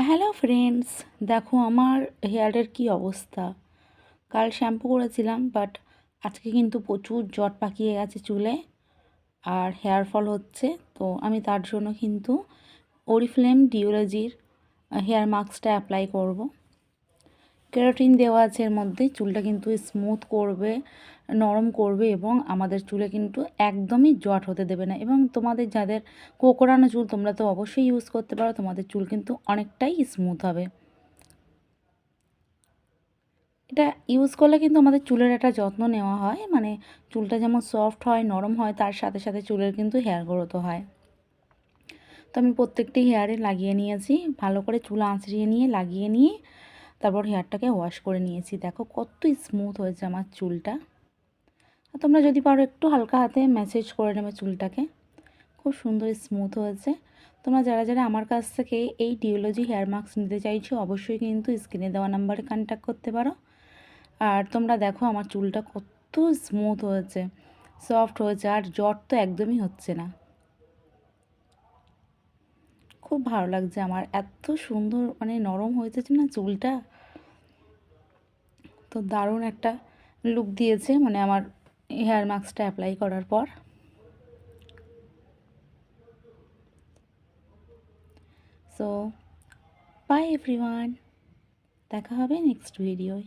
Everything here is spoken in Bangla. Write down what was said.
হ্যালো ফ্রেন্ডস, দেখো আমার হেয়ারের কি অবস্থা। কাল শ্যাম্পু করেছিলাম, বাট আজকে কিন্তু প্রচুর জট পাকিয়ে গেছে চুলে আর হেয়ার ফল হচ্ছে। তো আমি তার জন্য কিন্তু অরিফ্লেম ডিওলজির হেয়ার মাস্কটা অ্যাপ্লাই করব। কেরাটিন দেওয়া আছে এর মধ্যে, চুলটা কিন্তু স্মুথ করবে, নরম করবে এবং আমাদের চুলে কিন্তু একদমই জট হতে দেবে না। এবং তোমাদের যাদের কোকড়ানো চুল, তোমরা তো অবশ্যই ইউজ করতে পারো, তোমাদের চুল কিন্তু অনেকটাই স্মুথ হবে। এটা ইউজ করলে কিন্তু আমাদের চুলের একটা যত্ন নেওয়া হয়, মানে চুলটা যেমন সফট হয়, নরম হয়, তার সাথে সাথে চুলের কিন্তু হেয়ার গ্রোথও হয়। তো আমি প্রত্যেকটি হেয়ারে লাগিয়ে নিয়েছি, ভালো করে চুল আঁচড়িয়ে নিয়ে লাগিয়ে নিয়ে তারপর হেয়ারটাকে ওয়াশ করে নিয়েছি। দেখো কত স্মুথ হয়েছে আমার চুলটা। আর তোমরা যদি পারো একটু হালকা হাতে ম্যাসেজ করে নেবে চুলটাকে, খুব সুন্দর স্মুথ হয়েছে। তোমরা যারা যারা আমার কাছ থেকে এই ডিওলজি হেয়ার মাস্ক নিতে চাইছো, অবশ্যই কিন্তু স্ক্রিনে দেওয়া নাম্বারে কন্ট্যাক্ট করতে পারো। আর তোমরা দেখো আমার চুলটা কত স্মুথ হয়েছে, সফট হয়েছে, আর জট তো একদমই হচ্ছে না। খুব ভালো লাগছে আমার, এত সুন্দর মানে নরম হয়েছে না চুলটা। তো দারুণ একটা লুক দিয়েছে মানে আমার হেয়ার মাস্কটা অ্যাপ্লাই করার পর। সো বাই এভরিওয়ান, দেখা হবে নেক্সট ভিডিওয়।